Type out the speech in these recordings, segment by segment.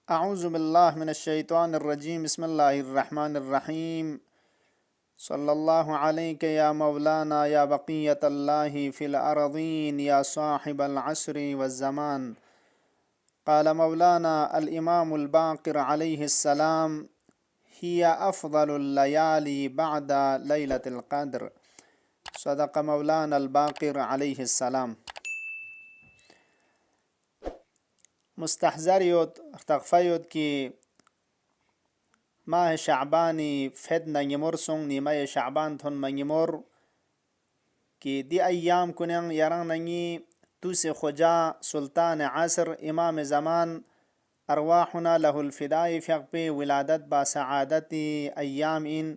अऊज़ु बिल्लाहि मिनश्शैतानिर्रजीम बिस्मिल्लाहिर्रहमानिर्रहीम सल्लल्लाहु अलैका या मौलाना या बक़ियतल्लाहि फ़िल अर्ज़ीन या साहिबल अस्रि वज़्ज़मान क़ाल मौलाना अल इमामुल बाक़िर अलैहिस्सलाम हिया अफ़ज़लुल लयाली बअद लैलतिल क़द्र। सदक़ मौलाना अल बाक़िर अलैहिस्सलाम। मुस्तहज़र योत तग़फ़योत कि माह शाबानी फेद नंगिमुर सुंग नीमा शाबान थुन मंगिमुर कि दी अय्याम कुनंग यरंग नंगी तुसे खुजा सुल्तान असर इमाम ज़मान अरवाहुना लहुल फ़िदाई फ़यक़्पे विलादत बासआदती अय्याम इन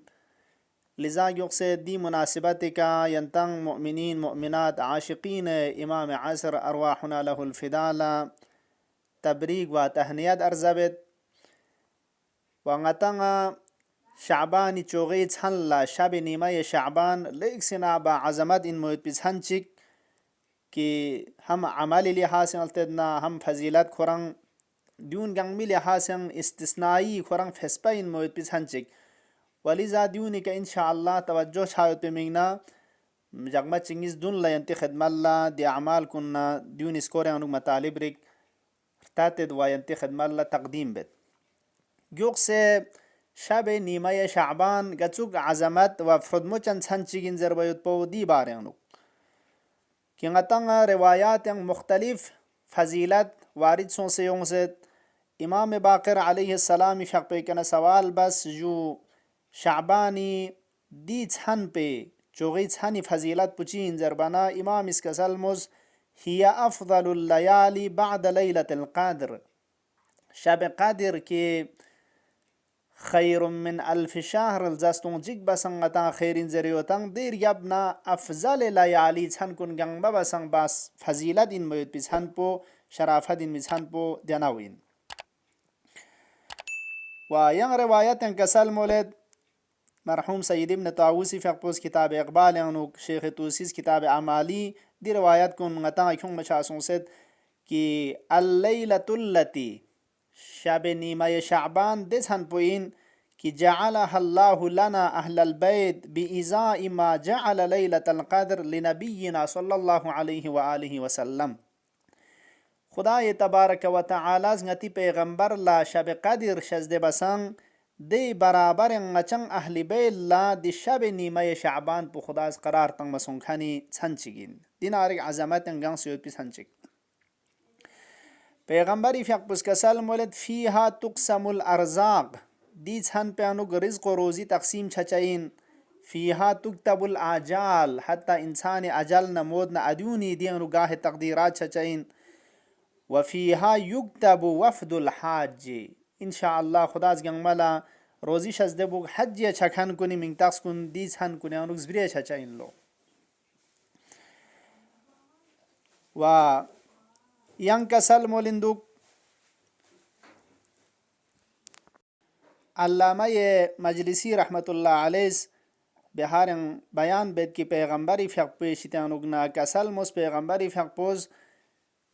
लिज़ा युक़से दी मुनासिबत का यंतंग मुअमिनीन मुअमिनात आशिकीन इमाम असर अरवाहुना लहुल फ़िदाला तबरीक व तहनियत अर्ज़बत वंगतंगा शाबानी चोगे छनला शब नीमा शाबान लेक सिना बा अज़मत इन मोयत पिछनचिक कि हम अमली लिहाज अलतना हम फजीलत खुरंग द्यून गंगमी लिहाज इस्तिस्नाई खुरंग फेस्पा इन मोयत पिछनचिक वलिजा द्यूनी का इंशाअल्लाह तवज्जो छायत पे मिंगना जगमा चिंगिस दुन लयंती खदमल्ला दि अमाल कुन्ना द्यून स्कोर अनुक मतालिब रिक तातेद वायंती खदमल्ला तकदीम बेत ग्योक से शब नीमा शाबान गचुक अज़मत व फ्रदमुचन छनचिगिन जरबयुत पौदी बारे अनुक कि ngतंग रिवायात मुख्तलिफ फजीलत वारिद सों से यों से इमाम बाक़िर अलैहिस्सलाम फ़यक़्पे कना सवाल बस जो शाबानी दी छन पे चोगी छनी फजीलत पुची जरबना इमाम इसका सलमुज हिया अफ़ज़लुल लयाली बअद लैलतिल क़द्र। शब क़द्र के खैरुम मिन अल्फ शहर जस्तों जिग बसंगता खैरिन जरियोतंग देर यबना अफजल लयाली छन कुन गंगबा बसंग बस फजीलत इन मयुत पिछन पो शराफत इन मिछन पो देनाविन व यंग रिवायत कसल मोलेद मरहूम सय्यद इब्न ताऊसी फ़यक़्पोस किताब इक़बाल अनुक शेख तूसीस किताब अमाली दी रिवायत कुन ngata क्यों मशासों से कि अल-लैलतुल्लती शब नीमा शाबान दे छन पोइन कि जअलहा अल्लाहु लना अहलल बैत बिइज़ाइ मा जअल लैलतल क़द्र लिनबिय्यिना सल्लल्लाहु अलैहि व आलिहि वसल्लम। खुदा तबारक व तआला ngati पैगंबर ला शब क़द्र शज़दे बसंग दे बराबर ngचंग अहली बैत ला दि शब नीमा शाबान पु खुदा करार तंग मसुंखानी छनचिगिन दिनारिक अज़मत गंग सुयत पि छनचिक पैगंबरी फ़यक़्पुस कसल मोलद फ़ीहा तुक़समुल अर्ज़ाक़ दी छन पे अनुग रिज़्क़ व रोज़ी तक़सीम छचइन फ़ीहा तुक्तबुल आजाल हत्ता इंसान अजल न मोद न अद्यूनी दी अनुगाह तक़दीरात छचइन व फ़ीहा युक्तबु वफ़दुल हाज इंशाअल्लाह खुदास गंगमला रोज़ी शज़दे बुग हज छखन कुनि मिंग तक्स कुन दी छन कुनि अनुग ज़ब्रिय छचइन लो व यंग कसल मोलिंदुक अल्लामा ये मजलिसी रहमतुल्लाह अलैह बिहार बयान बेद की पैगंबरी फ़यक़्पे शितानुगना कसल मुस पैगंबरी फ़यक़्पोस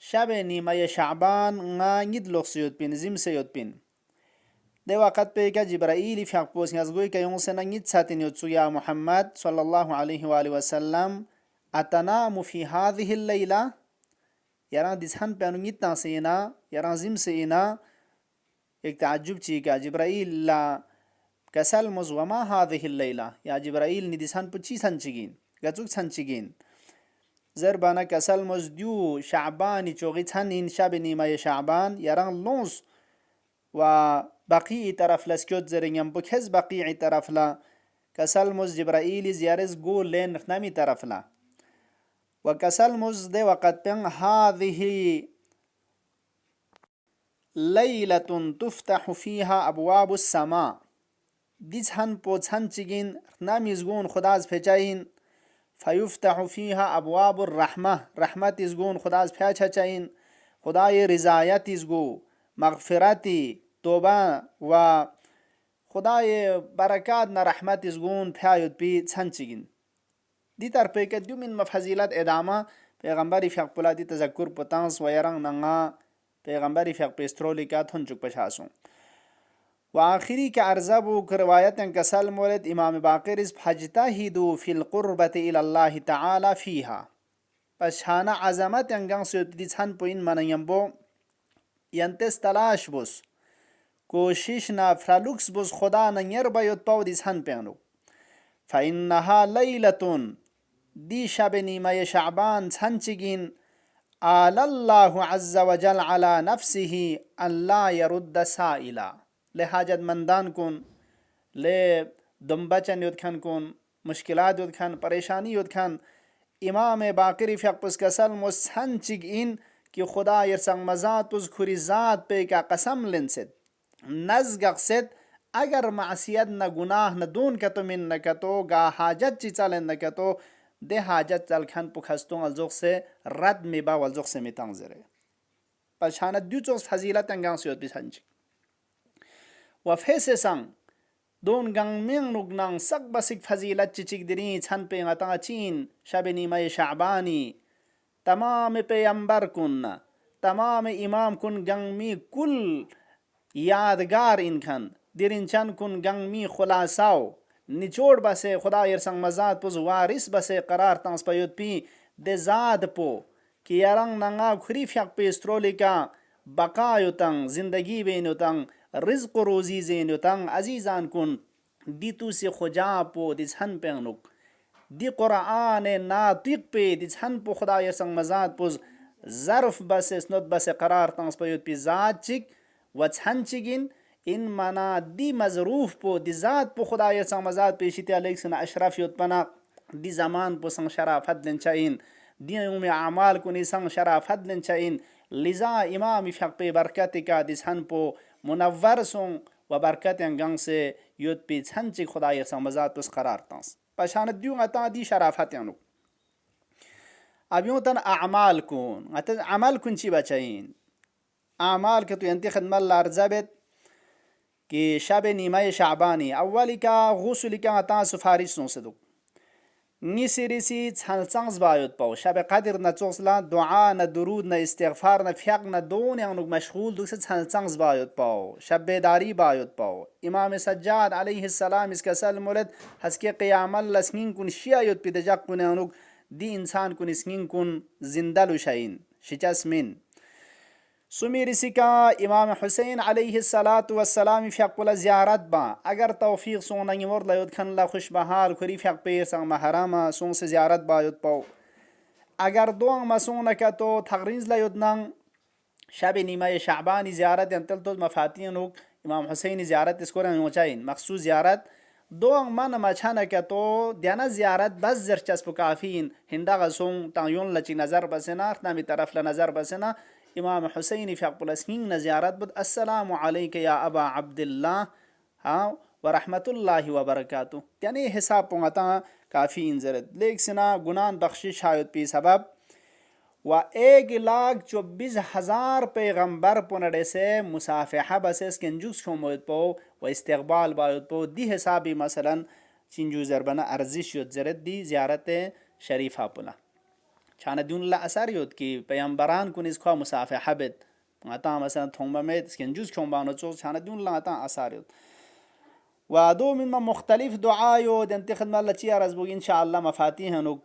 शब नीमा शाबान ngiद लोक्सयुत पिन जिम से युत पिन दे वक़्त पे का जिब्राइल फ़यक़्पोस ngazgoi का यों से ngiद सातिन युत्सु या मुहम्मद सल्लल्लाहु अलैहि व आलिहि वसल्लम अतनामु फ़ी हाज़िहिल लैला यारा दिछन पे अनुंगित तासीना यारा जिम से इना एक ताज्जुब ची का जिब्राइल ला कसल मुज वमा हाज़िहिल लैला या जिब्राइल नि दिछन पुची छनचिगिन गचुक छनचिगिन जरबाना कसल मुज द्यू शाबानी चोगी छन इन शब नीमा शाबान यारा लोंस व बकी तरफ लस्क्योत जरिंगम पुखेज बकी तरफ ला कसल मुज जिब्राइल ज़ियारस गो लेन नमी तरफ ला व कसल मुज दे वक़्त पेंग हाज़िही लैलतुन तुफ्तहु फ़ीहा अबवाबुस समा दिछन पो छनचिगिन नमिज़गुन खुदाज फेचाइन फ़युफ्तहु फ़ीहा अबवाबुर रहमा रहमत इज़गुन खुदाज फेचचइन खुदाय रिज़ायत इज़गु मग़फ़िरती तोबा व खुदाय बरकात न रहमत इज़गुन फेयुत पी छनचिगिन दी तर पे के द्यू मिन फजीलत एदामा पैगंबरी फ़यक़्पुला दी तज़क्कुर पुतांस व यरंग नंगा पैगम्बरी फ़िक पेस्ट्रोली का थुन चुक पशासों व आखिरी के अर्ज़बु रवायत कसल मोरद इमाम बाक़िर इस फजतहिदु फ़िल क़ुर्बति इलल्लाहि तआला फ़ीहा पशाना अज़मत अंगं से दिछन पुइन मनयम्बो यंतेस तलाश बुस कोशिश ना फ्रालुक्स बुस खुदा नयर बयोत पाव दिछन पेनु फ़इन्नहा लैलतुन दी शब नीमा शाबान छंचिगिन आलल्लाहु अज़्ज़ व जल अला नफ्सिही अल्ला यरुद्द साइला ले हाजत मंदान कुन ले दुम्बचन युद्धखन कुन मुश्किलात युद्धखन परेशानी युद्धखन इमाम बाक़िरी फ़िक़्स कसल मुसंचिग इन कि खुदा यरसंग मज़ात उस खुरी ज़ात पे का कसम लेंसेद नज़गक़सेद अगर मासियत न गुनाह न दून कतो मिन न कतो गा हाजत चिचालन न कतो दे हाजत चलखन पुखस्तों अलजुक से रद मिबा वलजुक से मितांग जरे पछानत दुचोस फजीलत अंगां से बिसंच व फेसे संग दोन गंगमें नुगनांग सक बसिक फजीलत चिचिक दिरी छन पे ngata चीन शबनी मय शाबानी तमाम पैगंबर कुन तमाम इमाम कुन गंगमी कुल यादगार इनखन दिरिंचन कुन गंगमी खुलासाओ निचोड़ बसे खुदा यरसंग मजात पुज वारिस बसे करार तंस पयुत पी दे जाद पो कि यरंग नंगा खुरी फ़िक पेस्ट्रोलिका बकायुतंग जिंदगी बेनुतंग रिज़्क़ रोज़ी ज़ेनुतंग अजीज़ान कुन दीतु से खुजा पो दिछन पेंगनुक दी कुरान नातिक पे दिछन पो खुदा यरसंग मजात पुज ज़र्फ बसे स्नुत बसे करार तंस पयुत पी जात चिक व छंचिगिन इन मना दी मजरूफ पो दी जात पो खुदा यरसंग मजात पेशित अलैक्सन अशरफ युतपना दी जमान पो संग शराफत लेंचाइन दी उमे अमाल कुनी संग शराफत लेंचाइन लिजा इमाम फ़िक पे बरकत का दिछन पो मुनव्वर सों व बरकत गंग से युत पी छंचिक खुदा यरसंग मजात पुस करार तंस पशानत दियो अता दी शराफत यानु अब यूं तन अमाल कुन अत अमल कुन ची बचाइन अमाल के तो यंती खदमत लारजबत कि शब नीमा शाबानी अव्वली का गुस्ल का अता सुफारिश नो सदुक निसिरिसी छलचंस बायुत पाओ शब कदर न चोसला दुआ न दुरूद न इस्तिगफार न फ़िक न दोन यानुक मशगूल दुक से छलचंस बायुत पाओ शब बेदारी बायुत पाओ इमाम सज्जाद अलैहिस्सलाम इसका सल मुलद हसके क़ियामल लस्निन कुन शियायुत पिदजक कुन यानुक दी इंसान कुन इसनिन कुन जिंदा लुशाइन शिचस्मिन सुमीरिसी का इमाम हुसैन अलैहिस्सलातु वस्सलाम फ़िक़ुल ज़ियारत बा अगर तौफीक सोनंग मोर लयुद खन ला खुश बहाल खुरी फ़िक पे संग महरामा सों से ज़ियारत बायुत पाओ अगर दोंग मसोन का तो थगरीज लयुद नंग शब नीमा शाबानी ज़ियारत अंतल तो मफातियन लोग इमाम हुसैन ज़ियारत इसको रंचाइन मखसूस ज़ियारत दोंग मन मछान का तो दियाना ज़ियारत बस जरचस्प काफ़ीन हिंदा गसों तायुन लची नज़र बसना नामी तरफ ला नज़र बसना इमाम हुसैन फ़िक़ुल न ज़ियारत बुद अस्सलामु अलैका या अबा अब्दुल्लाह हाँ व रहमतुल्लाहि व बरकातुहू यानी हिसाब पोंगता काफ़ी इंजरत लेक सिना गुनान बख्शिश हायत पी सबब व 1,24,000 पैगम्बर पुनड़े से मुसाफ़हा बसेस कंजूस खोमोत पो व इस्तकबाल बायुत पो दी हिसाबी मसलन चिंजू ज़रबना अर्जिश युत ज़रत दी ज़ियारत शरीफा पुला छाना दून ला असर युत कि पैगम्बरान कुन इसको मुसाफ़हा बित अता मसलन थोंबा में कंजूस खोमबानो चो छाना दून ला अता असर युत व दो मिन मुख्तलिफ दुआ यो दंत खदमत लची अरज़बुग इंशाअल्लाह मफाती हनुक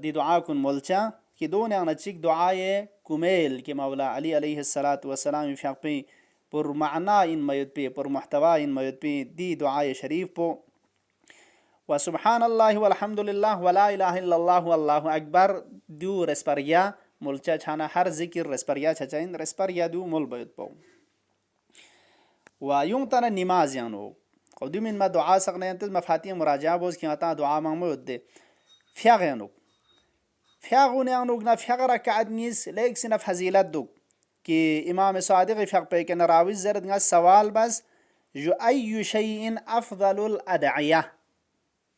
दी दुआ कुन मुलचा कि दो ने नचिक दुआए कुमेल कि मौला अली अलैहिस्सलातु वस्सलाम फ़िक पे पुर माना इन मयुत पे पुर मुहतवा इन मयुत पे दी दुआए शरीफ पो व सुब्हानल्लाहि वल्हम्दुलिल्लाह वला इलाहा इल्लल्लाह वल्लाहु अकबर दू रेस्परिया मुलचा छाना हर जिक्र रेस्परिया छचाइन रेस्परिया दू मुल बयुत पो व यूं तना नमाज यानो खदु मिन मा दुआ सकने अंत मफाती मुराजा बोस कि अता दुआ मांगमो दे फ़िक यानो फ़िक ने यानो ना फ़िक रकात निस लेक सिना फजीलत दुक कि इमाम सादिक फ़िक पे के नरावी ज़रत गा सवाल बस जो अय्यु शैइन अफ़ज़लुल अदइया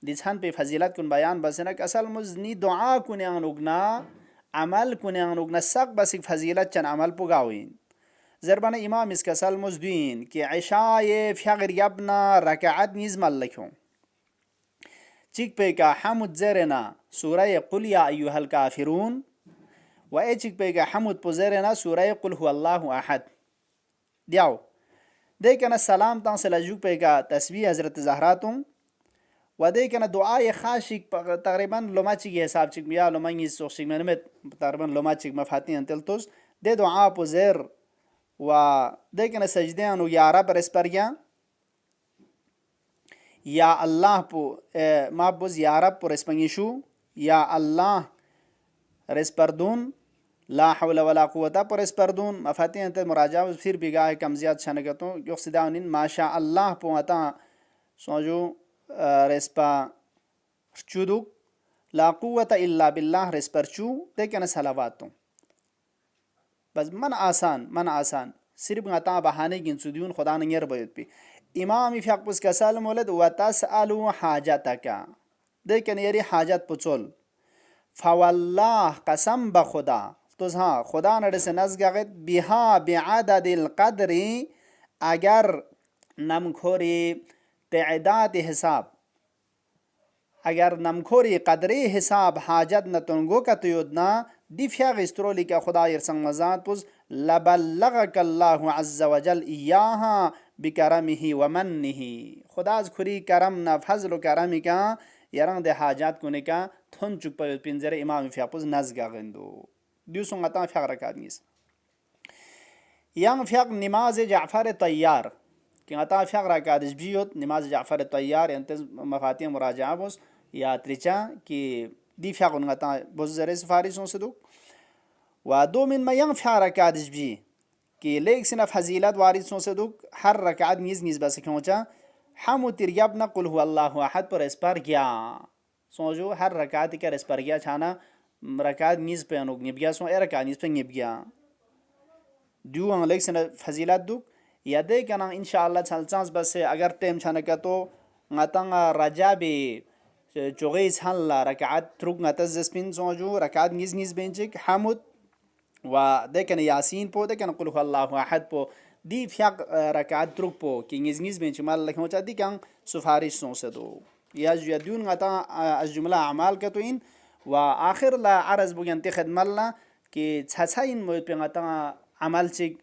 दिछन पे फजीलत कुन बयान बसना असल मुजनी दुआ कुन यानुगना अमल कुन यानुगना सक बसिक फजीलत चन अमल पुगाविन ज़रबना इमाम इसका सल मुजदीन कि इशाए फ़िक यबना रकात निज मल्लखों चिक पे का हमद ज़रना सूरह कुल या अय्युहल काफिरून و ایچک پیگا حمود پوزرنا سوره قل هو الله احد دیاو دیکن سلام تان سلاجوک پیگا تسبیح حضرت زهراتون و دیکن دعای خاشک تقریبا لوماچی حساب چک بیا لومانی سوشک منمت تقریبا لوماچک مفاتین انتلتوس ده دعا پوزر و دیکن سجده انو یا رب رسپریا یا الله پو ما بوز یا رب پو رسپنگیشو یا الله رسپردون لا حول ولا قوة پر رسپردون مفاتین انت مراجعه پھر بگاہ کم زیاد شنگتو یقصداونین ما شاء الله پو اتا سوجو رسپا چودو لا قوة الا بالله رسپرچو دیکن صلواتو بس من آسان صرف غتا بهانه گنسو دیون خدا نگر باید پی امام فیق پس کسال مولد و تسألو حاجتک دیکن یری حاجت پچول فوالله قسم بخدا توز ها خدا نرس نزگاقت بها بعدد القدر اگر نمکوری تعداد حساب اگر نمکوری قدری حساب حاجت نتونگو کتیودنا دی فیاغ استرولی که خدا یرسنگ مزاد پوز لبلغک الله عز وجل ایاها بکرمه و منه خدا از کری کرم نا فضل و کرمی که یرنگ ده حاجات کنه که تون چک پاید پینزر امام فیاغ پوز نزگاقندو دیو سنگتا فیاغ رکاد نیست yang fiaq نماز جعفر طیار कि ngata fiaq rakadish biyot نماز جعفر طیار انتز مفاتيح مراجعه بوس या त्रिचा कि دي fiaq ngata بوز زره سفارشون صدوق و دو من ما yang fiaq rakadish bi कि लेक सिना फजीलत वारिस صدوق हर रकात निज बस क्योंचा हम तिरयाब न कुल हुआ अल्लाह अहद पर इस पर गया सोजो हर रकात के इस पर गया छाना रकात निज पे अनुग निब गया सो ए रकात निज पे निब गया دو ان लेक सिना फजीलत दुक या दे कना इंशाअल्लाह चल चांस बस अगर टाइम छाना का तो ngata rajabi चोगई छान ला रकात ट्रुक ngata जस्पिन सोजो रकात निज बेंचिक हमद و دكن ياسين بو دكن قل هو الله احد بو دي فيق ركعات تروك بو كي نيز بنش مال لك موتا دي كان سفارش سونسدو يا جدون غتا الجمله اعمال كتوين واخر لا عرض بو ينتي خدملا كي تساين مو بيغتا عمل چيك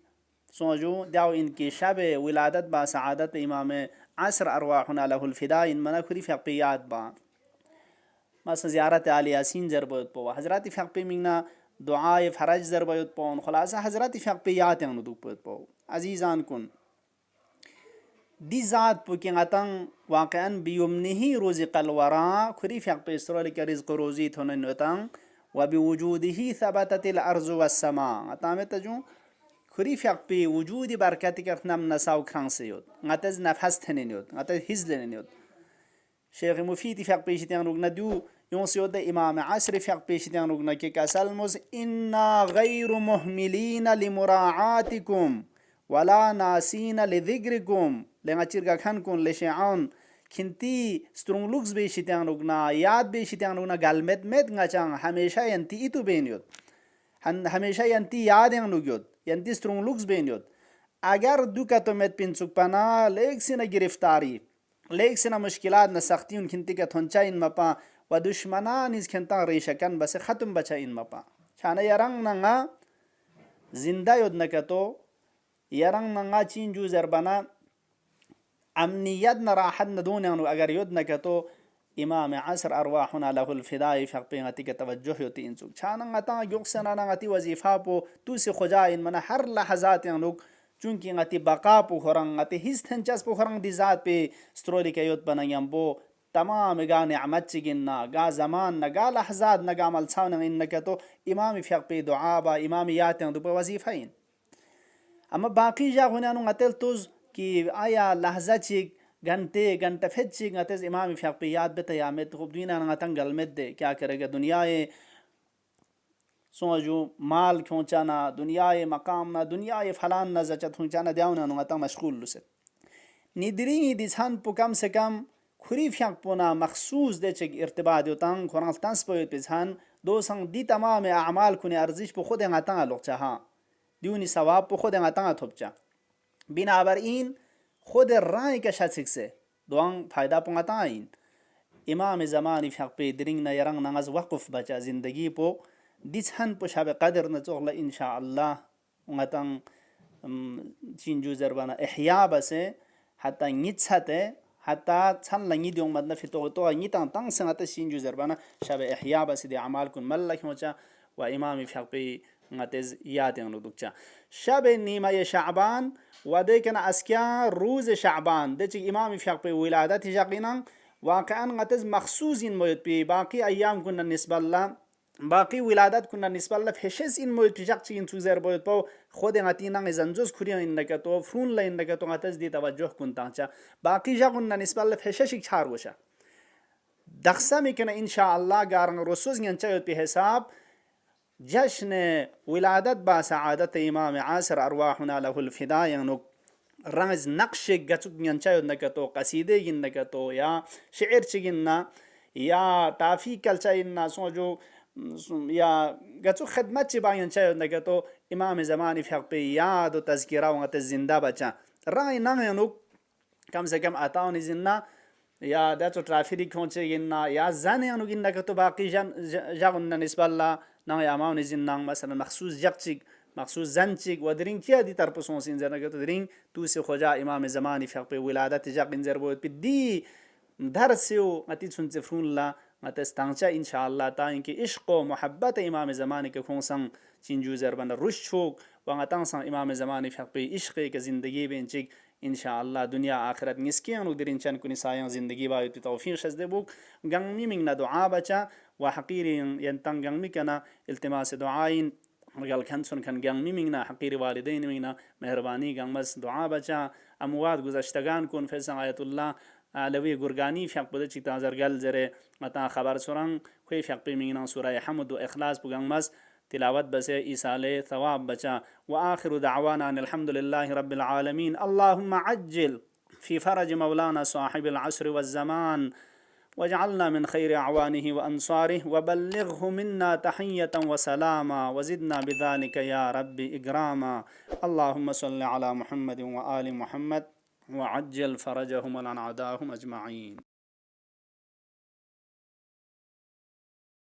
سوجو داو ان كي شب ولادت با سعادت امام عصر ارواحنا له الفداء ان منكري فقيات با مثلا زيارت علي ياسين جربت بو حضرات فقي منا دعای فرج در باید پون خلاصه حضرت فقه پیات انو دو باید پو عزیزان کن دی ذات پو که غتن واقعا بیومنهی رزق الورا کری فقه پیسترال که رزق روزی تونن نوتن و بوجوده ثبتت الارض والسماء غتامت جو کری فقه پی وجود برکتی که نم نساو کرانسی یود غتز نفس تنین یود غتز هزلن یود شیخ مفید فقه پیشتیان رو ندو يوصيود إمام عصر فيق بيشتين رغنا كي كسلمز إنا غير مهملين لمراعاتكم ولا ناسين لذكركم لنا چرگا خنكم لشعان كنتي سترونگ لوكس بيشتين رغنا ياد بيشتين رغنا گلمت مت نچان هميشا ينتي إتو بينيود هميشا ينتي ياد ينوگيود ينتي سترونگ لوكس بينيود اگر دو کتو مت پنسوک پنا لیک سنا گرفتاری لیک سنا مشکلات نسختیون كنتي كتونچا إن مپا و دشمنان از کنتا ریشکن بس ختم بچه این مپا چانه یرنگ ننگا زنده یود نکتو یرنگ ننگا چین جو زربنا امنیت نراحت ندون یعنو اگر یود نکتو امام عصر ارواحنا له الفداء فق پیغتی که توجه یوتی انسوک چاننگا تا یقسنا ننگتی وظیفه پو توسی خجا این من هر لحظات یعنو چونکه ngati بقا پو خورنگ ngati هیست هنچس پو خورنگ دی ذات پی سترولی که یود بنایم بو تمام گا نعمت چگنا گا زمان نگا لحظات نگا عمل ثاون انك تو امام فيق بي دعاء با امام ياتن دو وظيفين اما باقي جا هنا نتل توز कि आया लहजा चिक घंटे फिर चिक ngate imam fiaq pe याद बे तयामत खूब दुनिया ngatan galmet दे क्या करेगा दुनिया ए सोजो माल खोंचाना दुनिया ए मकाम ना दुनिया ए फलान ना जचत खोंचाना देवना ngatan मशगूल लुसे निदरी दिसान पु कम से कम खुरी फिaq पुना मखसूस दे चिक irtibat yotan खुरंग तंस पे पिछान दो संग दी तमाम अमाल कुने अर्जिश पु खुद ngatan लोचा हां दिउनी सवाब पु खुद ngatan थोपचा बिनाबर इन खुद राय का शसिक से दोंग फायदा पुंगता इन इमाम ज़मानी फिaq पे दरिंग ना यरंग नंगज वक़फ बचा जिंदगी पो ديسهن بشاب قدر نتوغلا إن شاء الله ونغتن تشينجو زربانا إحياء بس حتى نيتساته حتى تسان لنجي ديون مدنا في توغتوغا نيتان تان سنة تشينجو زربانا شاب إحياء بس دي عمالكم ملك موچا وإمامي في حقبي نغتز ياتين ردوكچا شاب نيمة شعبان وديكنا أسكيا روز شعبان ديك إمامي في حقبي ولادة جاقنا واقعا نغتز مخصوصين مويت بي باقي أيام كنا نسبة الله باقي ولادات كنا نسبة الله فحشز إن مويت بي جاقشي إن توزر بويت باو خود غتينا زنجوز كوريا إنك تو فرون لا إنك تو غتز دي توجه كنتا باقي جاقنا نسبة الله فحشش چار وشا دخسامي كنا إن شاء الله قارن رسوز ينچايوت بي حساب جشن ولادت با سعادة إمام عاصر أرواحنا له الفداء ينوك رمز نقش قطوك ينچايوت نكتو قصيدة ينكتو يا شعر چگنا يا تافيكال چاينا سوجو يا قطو خدمت با ينچايوت نكتو إمام زماني في حقبي ياد و تذكيرا و تزندا بچا رأي نغ ينوك كم سے کم آتاوني زنا يا داتو ترافيريك هون چگنا يا زن ينوك إنكتو باقي جاغن نسبة الله نغ ياماون زنان مثلا مخصوص جقچيك مخصوص زنچيك ودرين كيا دي ترپسون سنزر نكتو درين توسي خجا إمام زماني في حقبي ولادت جاقن زربوت بدي درسيو متي سنتفرون لا متستانچا إن شاء الله تا إنكي عشق و محبت إمام زماني كخونسان چنجو زربان رشوك وانتانسان إمام زماني في حقبي عشقي كزندگي بينچيك إن شاء الله دنيا آخرت نسكيان ودرين چان كوني سايان زندگي بايت توفيق شزده بوك غنمي من دعا بچا وحقيري ينتن غنمي كنا التماس دعاين رجال كنسون كان غنمي منا حقيري والدين منا مهرباني غنمس دعا بچا اموات گذشتگان كون فیسن آيات الله علوي غرغاني في حق بدچ تازرگل زره متا خبر سوران خوي في حق منا سوره حمد و اخلاص بغنمس تلاوت بس إسالة ثواب بچا وآخر دعوانا أن الحمد لله رب العالمين اللهم عجل في فرج مولانا صاحب العصر والزمان واجعلنا من خير أعوانه وأنصاره وبلغه منا تحية وسلاما وزدنا بذلك يا رب إكراما اللهم صل على محمد وآل محمد وعجل فرجهم ولعن أعداءهم أجمعين.